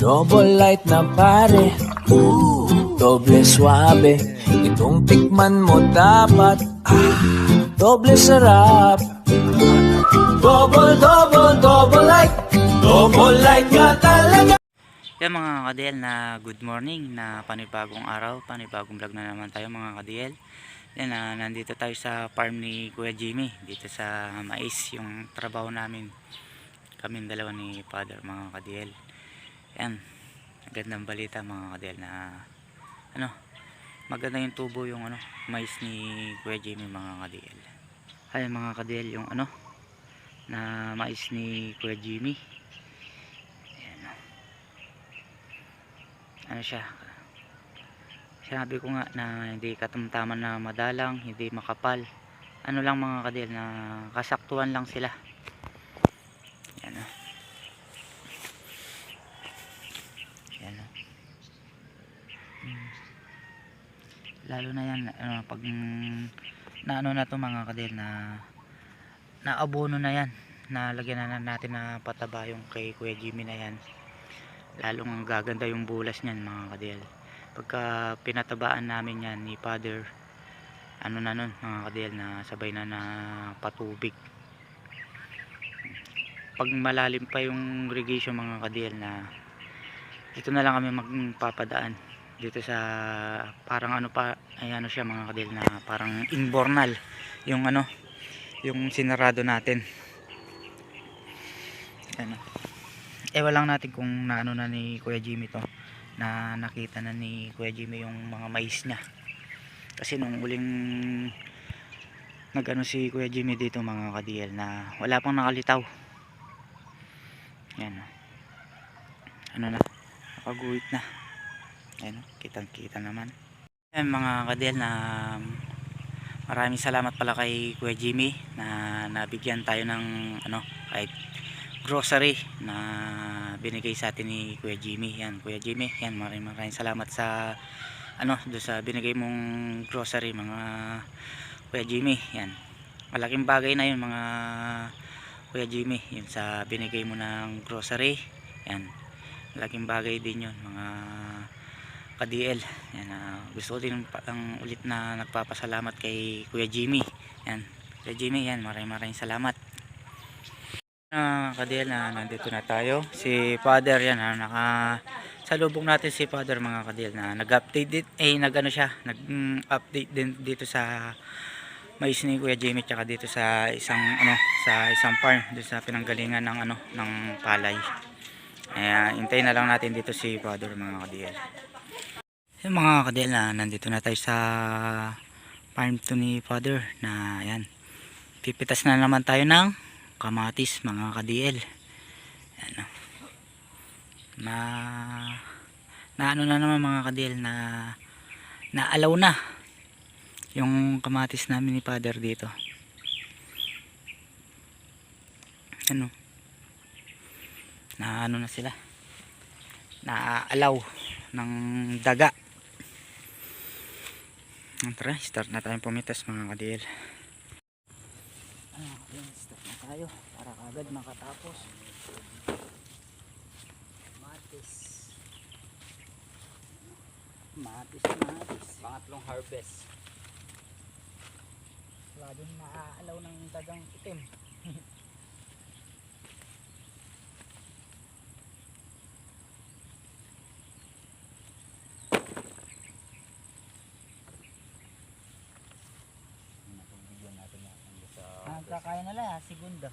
Double light na pare, doble suabe. Itong tikman mo dapat, doble sarap. Double light ka talaga. Yan mga ka-DL, na good morning, na panibagong araw, panibagong vlog na naman tayo mga ka-DL. Yan, nandito tayo sa farm ni Kuya Jimmy, dito sa mais, yung trabaho namin, kaming dalawa ni Father mga ka-DL. Yan, gandang balita mga ka-DL na maganda yung tubo yung mais ni Kuya Jimmy mga ka-DL. Ay mga ka-DL, yung na mais ni Kuya Jimmy. Siya, sinabi ko nga na hindi katamtaman na madalang, hindi makapal, lang mga ka-DL, na kasaktuhan lang sila. Yan o, yan o. Lalo na yan pag na to mga ka-DL, na abono na yan, na lagyan na natin na pataba yung kay Kuya Jimmy na yan, lalong gaganda yung bulas niyan mga ka-DL. Pagka pinatabaan namin yan ni Father, na nun mga ka-DL, na sabay na patubig. Pag malalim pa yung irrigation mga ka-DL, na dito na lang kami magpapadaan dito sa parang pa ay siya mga ka-DL, na parang inbornal yung yung sinarado natin. Ewan lang natin kung na ni Kuya Jimmy to, na nakita na ni Kuya Jimmy yung mga mais niya, kasi nung uling si Kuya Jimmy dito mga ka-DL, na wala pang nakalitaw. Yan na, nakaguhit na. Ayan, kitang kita naman. Ayan mga ka-DL, na maraming salamat pala kay Kuya Jimmy na nabigyan tayo ng kahit grocery na binigay sa atin ni Kuya Jimmy. Yan Kuya Jimmy, yan maraming salamat sa doon sa binigay mong grocery mga Kuya Jimmy. Yan, malaking bagay na yun mga Kuya Jimmy, yun sa binigay mo ng grocery. Yan, malaking bagay din yun mga ka-DL. Yan, gusto ko din ulit na nagpapasalamat kay Kuya Jimmy. Yan Kuya Jimmy, yan maraming salamat. Ka-DL, na nandito na tayo. Si Father yan, salubong natin si Father mga ka-DL, na nag-update din, nag-update din dito sa mais ni Kuya Jimmy, tsaka dito sa isang farm dito sa pinanggalingan ng ng palay. Hintayin na lang natin dito si Father mga ka-DL. Yung mga ka-DL, na nandito na tayo sa farm to ni Father, na yan, pipitas na naman tayo ng kamatis mga ka-DL. Na naman mga ka-DL, na naalaw na yung kamatis namin ni Father dito. Na na sila, naalaw ng daga. Tara, start na tayong pumitas mga ka-DL. Start na tayo para agad makatapos. Matis pangatlong harvest. Wala din naaalaw ng dagang itim. Kaya na lang segunda.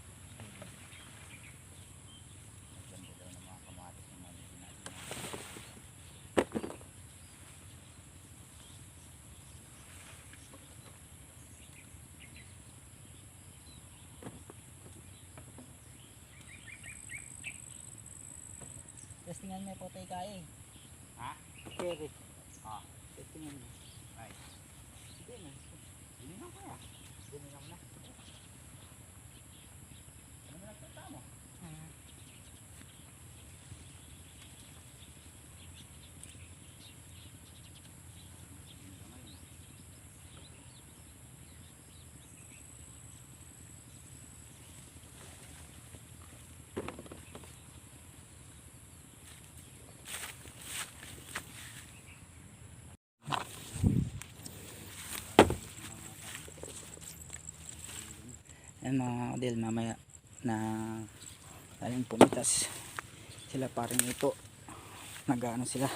Testingan mo po tayo kaya eh. Ha? Kere. Testingan mo. Ay. Hindi na. Hindi na kaya. Hindi na na. Yan mga kadil, mamaya na ayun pumitas sila paring ito, nag-ano sila,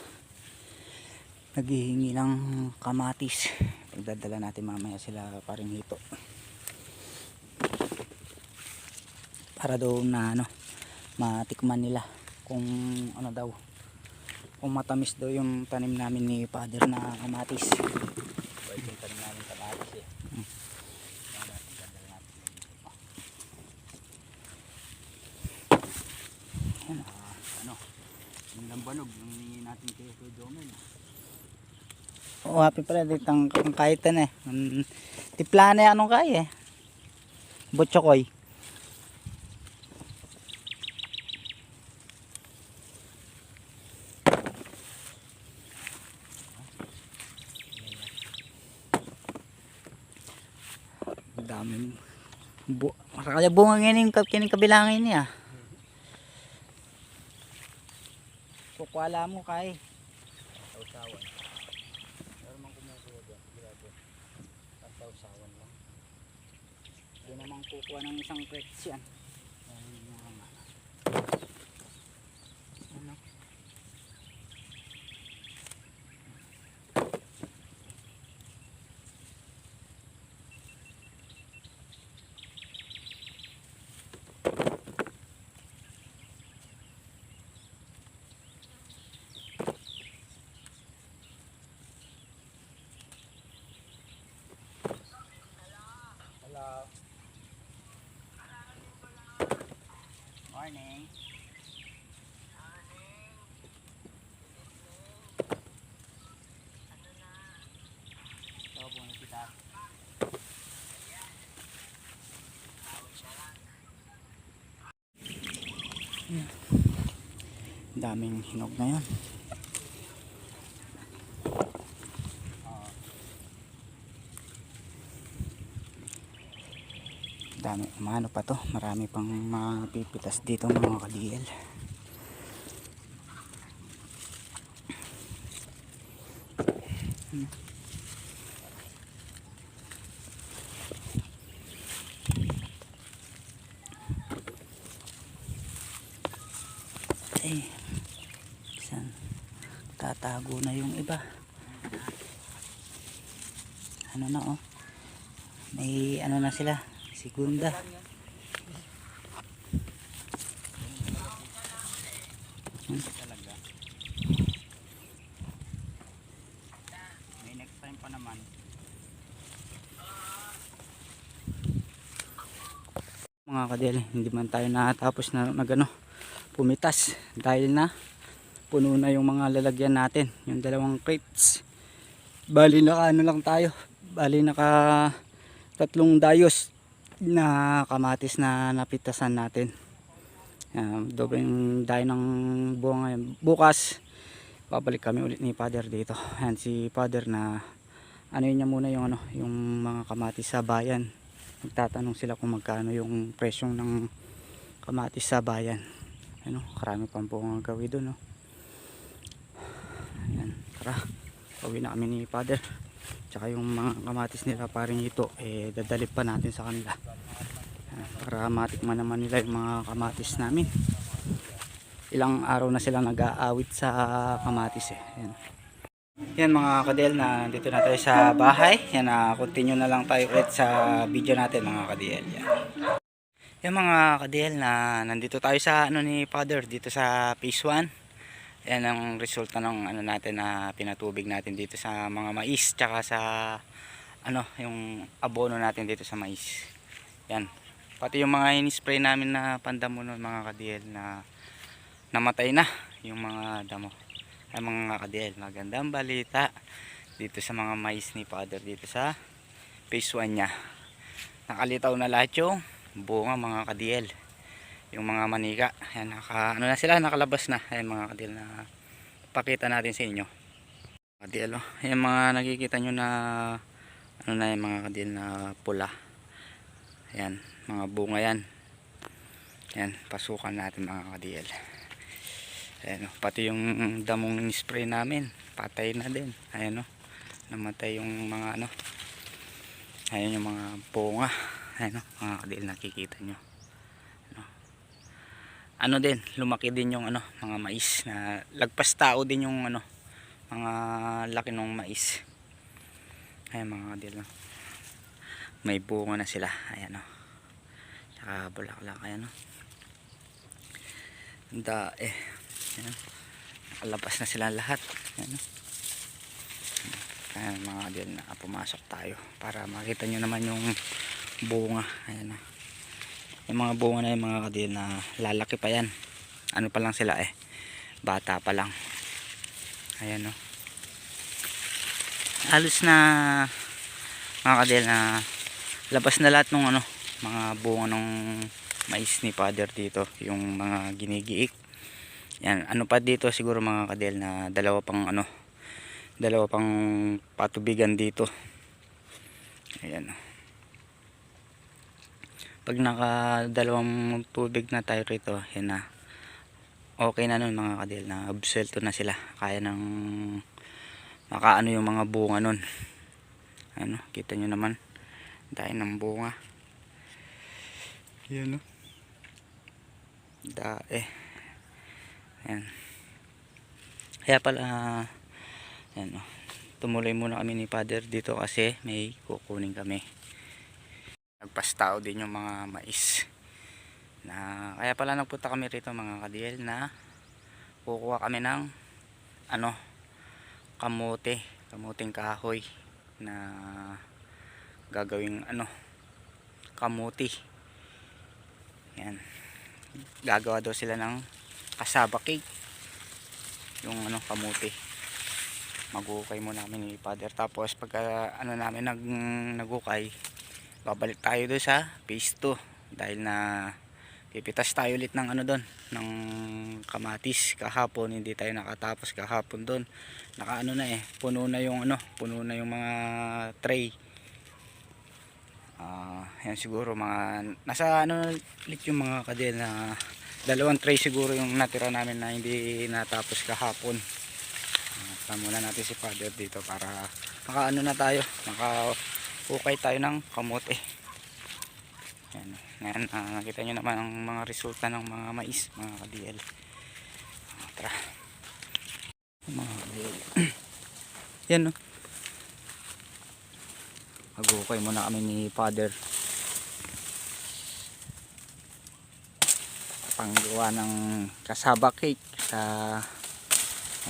naghihingi ng kamatis. Pagdadala natin mamaya sila paring ito para daw na ano, matikman nila kung ano daw, kung matamis daw yung tanim namin ni Father na kamatis. Pwede yung tanim namin kamatis eh. Yan, ano, yung lambanog yung hingin natin kay Kuya Jomel. Oo, happy pala dito ang kaitan eh. Tipla na anong kaya eh. Butchokoy. Daming kaya bunga ngayon yung kabilangin niya. Kukwala mo kay tausawan. Pero man kumukuha dyan, sigurado. Tausawan lang. Hindi naman kukuha ng isang crates yan. Ano? Hello. Morning. Ito po na kita. Daming hinog na yan. Dami, umano pa to, marami pang mapipitas dito mga ka-DL. Eh, saan tatago na yung iba. Ano na oh, may ano na sila, segunda. Talaga. May next time pa naman. Mga kadel, hindi man tayo natapos na magano pumitas dahil na puno na yung mga lalagyan natin, yung dalawang crates. Bali naka ano lang tayo, bali naka 3 dayos na kamatis na napitasan natin. Dobeng dayo ng buwan ngayon. Bukas babalik kami ulit ni Father dito. Yan si Father na ano niya muna yung ano, yung mga kamatis sa bayan. Magtatanong sila kung magkano yung presyong ng kamatis sa bayan. Ano, karami pang bunga gawin doon, no. Ayan, tara. Pauwi na kami ni Father. Tsaka yung mga kamatis nila paring ito, eh dadalip pa natin sa kanila. Ayan, para matikman naman nila yung mga kamatis namin. Ilang araw na sila nag-aawit sa kamatis eh. Ayan. Yan mga kadel, na dito na tayo sa bahay. Yan na, continue na lang tayo ulit sa video natin mga kadel. Yan. Yung mga kadel, na nandito tayo sa ano ni Father dito sa phase 1. Yan ang resulta ng ano natin na pinatubig natin dito sa mga mais, tsaka sa ano yung abono natin dito sa mais. Yan. Pati yung mga in-spray namin na pandamo ng mga kadel na namatay na yung mga damo. Ay mga kadel, magandang balita dito sa mga mais ni Father dito sa phase 1 nya. Nakalitaw na lahat yung bunga mga kadl, yung mga manika. Ayan, ano na sila, nakalabas na. Ayan mga kadl, na pakita natin sa inyo kadl, oh. Ayan mga nakikita nyo na ano na yung mga kadl na pula. Ayan mga bunga yan. Ayan, pasukan natin mga kadl. Ayan, oh, pati yung damong spray namin patay na din. Ayan, oh, namatay yung mga ano. Ayan yung mga bunga. Ayan, no, mga kadil, nakikita nyo. Ano din, lumaki din yung ano, mga mais na lagpas tao din yung ano, mga laki ng mais. Ayan mga kadil, no. May bunga na sila. Ayan, no. Tsaka bulaklak, ayan, no. Ayan, nakalabas na sila lahat. Ayan, no. Ayan mga kadil, na pumasok tayo para makita nyo naman yung bunga. Ayan, no. Yung mga bunga na yung mga kadil na lalaki pa yan. Ano pa lang sila bata pa lang. Ayan, no. Halos na mga kadil na labas na lahat ng ano, mga bunga ng mais ni father dito, yung mga ginigiik. Yan, ano pa dito siguro mga kadil na dalawa pang patubigan dito. Ayan, no. Pag nakadalawang tubig na tayo rito, yan na, okay na nun mga kadil, na absuelto na sila, kaya nang makaano yung mga bunga nun. Ano, kita nyo naman dahil ng bunga. Yan, no. Ayan. Kaya pala ayan, no, tumuloy muna kami ni father dito kasi may kukunin kami. Nagpastao din yung mga mais na, kaya pala nagpunta kami rito mga kadil, na kukuha kami ng ano, kamuting kahoy na gagawing ano, kamuti. Yan, gagawa daw sila ng kasaba cake, yung ano, kamuti. Magukay muna kami ni father, tapos pagka ano namin nagukay, babalik tayo doon sa phase 2 dahil na pipitas tayo ulit ng ano doon, ng kamatis. Kahapon hindi tayo nakatapos, kahapon doon nakaano na puno na yung mga tray. Yan siguro mga nasa ano ulit yung mga kadil, na 2 tray siguro yung natira namin na hindi natapos kahapon. Muna natin si father dito para makaano na tayo, makahukay tayo ng kamote. Yan, ngayon nakita nyo naman ang mga resulta ng mga mais mga kadil. Tara mga kadil. Yan, no. Maghukay muna kami ni father panggawa ng kasaba cake sa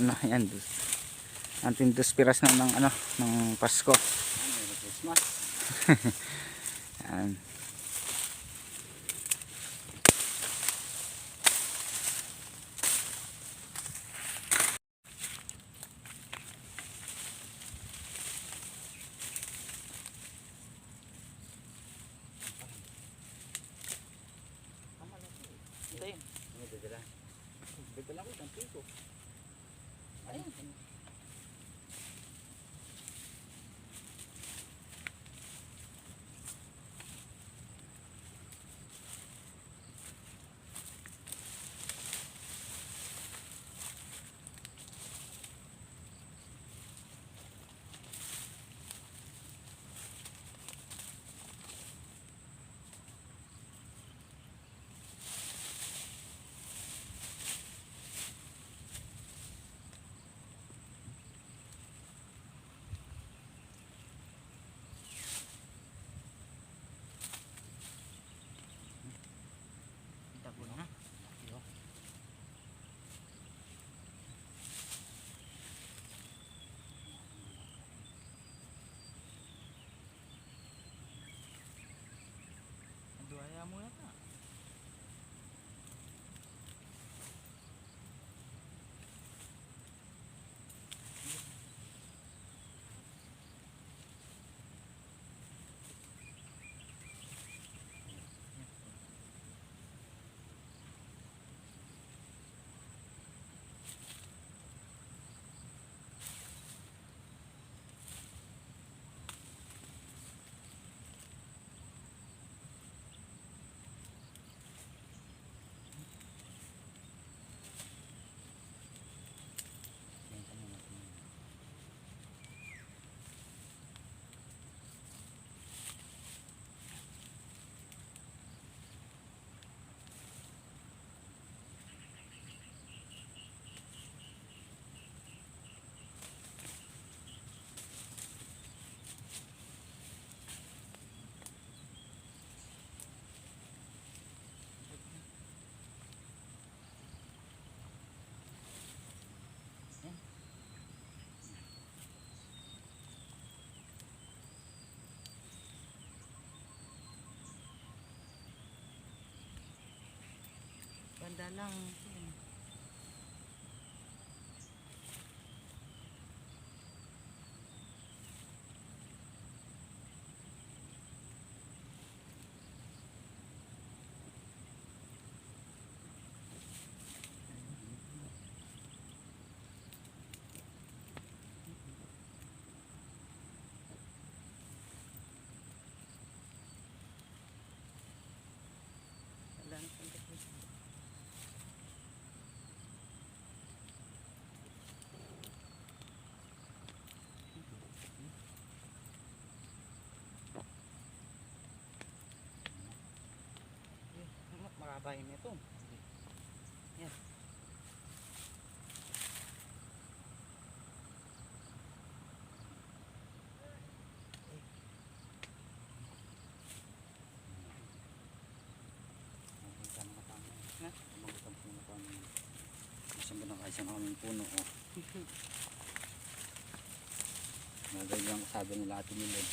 ano, yan, ating 2 piras na ng ano, ng Pasko. Christmas. Yan. Dala ko ng piko. Ayun. Madalang. Yan. Dalang sandak ko. Makabahin nito. Yan. Na? Magutang puno ko ng isang binakaisang kaming puno. Oh. Nagayang sabi nila Ate Milon.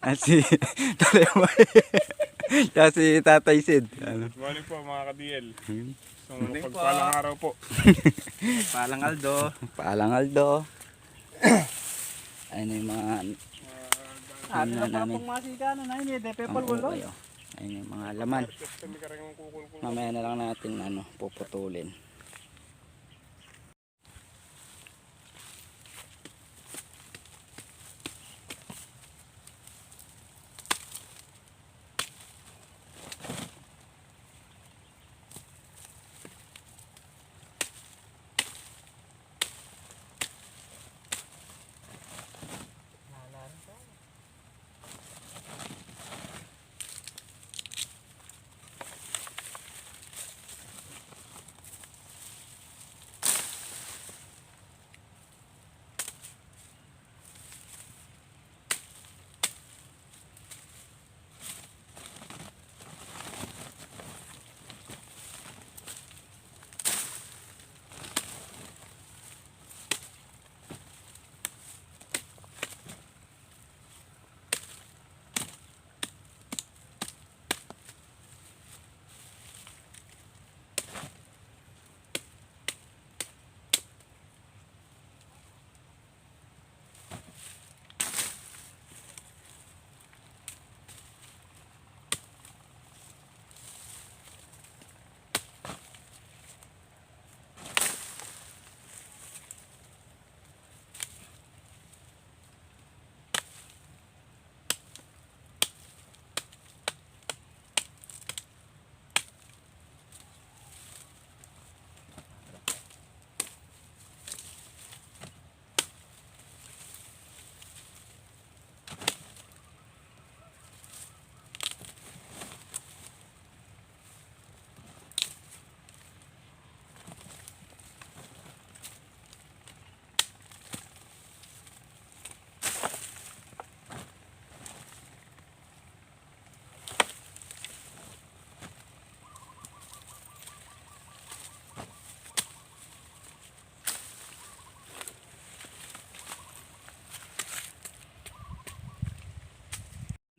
At si Tsaka si Tatay Sid. Ano? Good morning po mga ka-DL. Hmm. So, pagpalang araw po. Palang Aldo. Paalang Aldo. Ayun na yung mga Ano na namin. pong masika na yun eh. Depe Ang palgulo. ukay, oh. Ayun yung mga laman. Kami ka rin ang kukulkul. Mamaya na lang natin puputulin.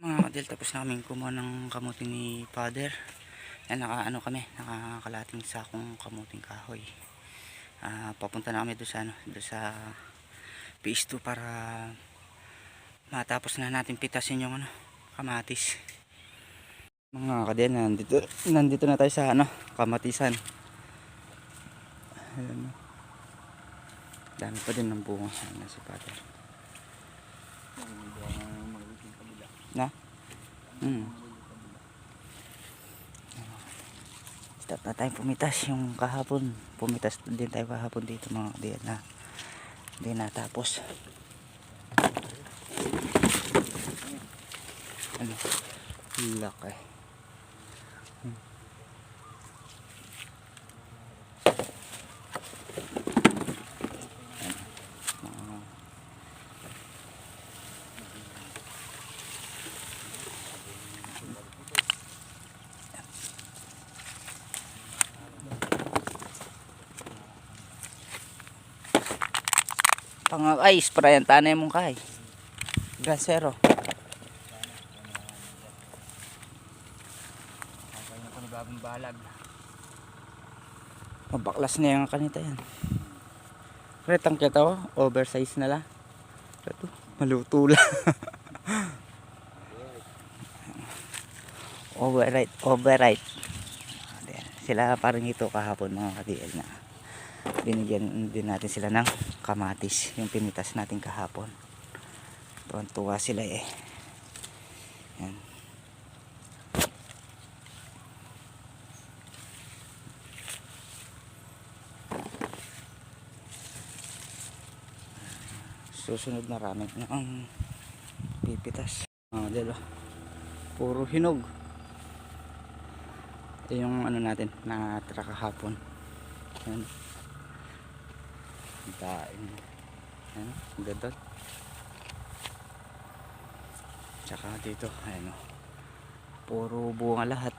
Mga kadil, tapos na kaming kumuha ng kamuting ni Father. Yan, nakakalating sakong kamuting kahoy. Papunta na kami doon sa, doon sa phase 2 para matapos na natin pitasin yung kamatis. Mga kadil, nandito na tayo sa kamatisan. Ayan, dami pa din ng bunga. Ayan na si Father. Na? Start na tayo pumitas yung kahapon. Pumitas din tayo kahapon dito mga kabiyat na hindi natapos. Ano? Laki. Ay, sprayan tanay mong kay gasero. Mabaklas na yung kanita yan. Retang kita oversize na la. Ito, maluto lang. Overright. Sila parang ito kahapon mga ka-DL na binigyan din natin sila ng kamatis yung pinitas natin kahapon. Tuwan-tuwa sila eh. Yan. Susunod na ramen na ang pipitas. Dilo. Puro hinog. Ito yung natin na tira kahapon. Yan. Daing. Yan, ganda. Tsaka dito, ayan o. Puro bunga lahat.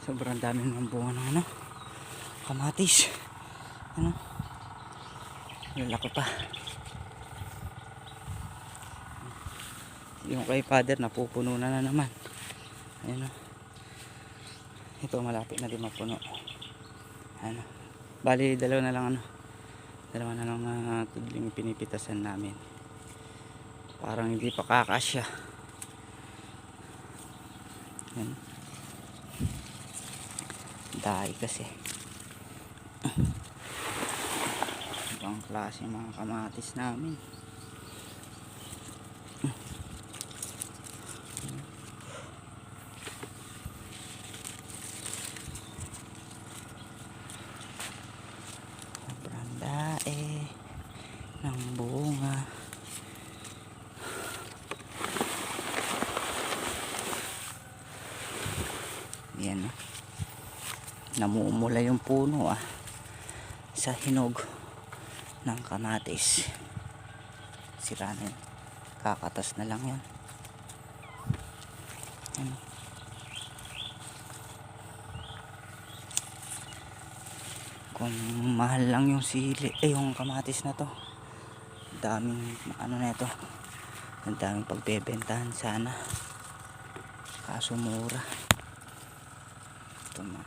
Sobrang dami ng bunga ng ano, kamatis. Ano? Lalaki pa. Yung kay Father napupuno na naman. Ayun, oh. Ito malapit na din mapuno. Ano? Bali dalawa na lang tudling pinipitasan namin. Parang hindi pa kakasya. Yan. Dahil kasi ibang klase mga kamatis namin. Sobrang dae ng bunga. Yan, oh. Namumula yung puno sa hinog ng kamatis. Sira na yun. Kakatas na lang yan. Yan. Kung mahal lang yung yung kamatis na to, daming ano na ito, ang daming pagbebentahan sana, kaso mura. Ito na.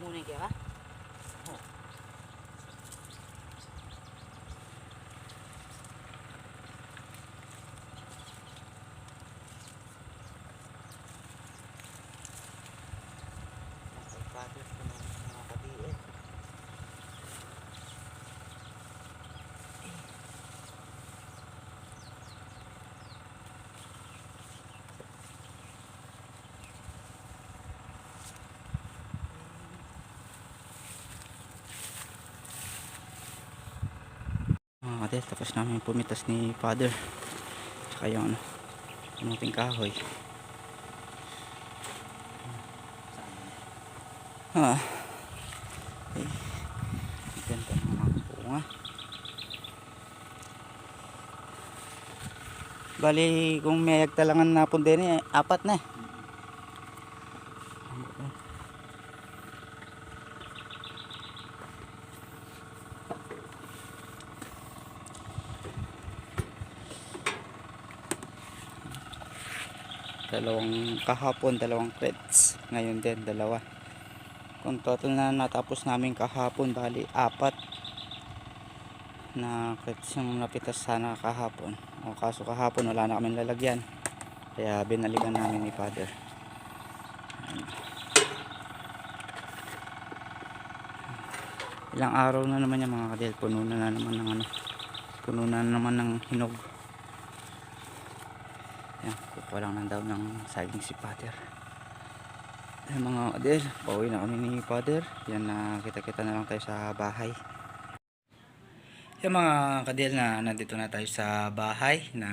Muna kaya ka? Tapos namin pumitas ni Father, tsaka yung kamuting kahoy. Okay. Ganda ng mga bunga. Bali kung may agtalangan na po din apat na. Dalawang crates, ngayon din dalawa. Kung total na natapos namin kahapon, bali apat na crates yung napitas sana kahapon. O kaso kahapon wala na kaming lalagyan, kaya binalikan namin ni Father. Ilang araw na naman yung mga kadel, puno na naman ng hinog. Yan, kukuha lang ng daw ng saging si Father. Yan mga kadel, pauwi na kami ni Father. Yan, kita-kita na lang tayo sa bahay. Yan mga kadel, na nandito na tayo sa bahay, na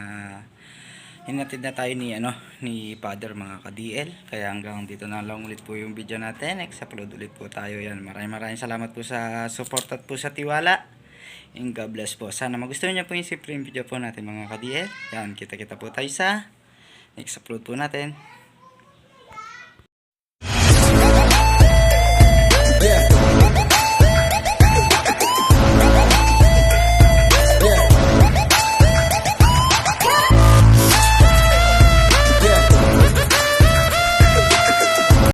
hinatid na tayo ni Father mga ka-DL. Kaya hanggang dito na lang ulit po yung video natin. Next upload ulit po tayo. Yan, maraming salamat po sa support at po sa tiwala. And God bless po. Sana magustuhan niyo po yung simple video po natin mga ka-DL. Yan, kita-kita po tayo sa next upload po natin.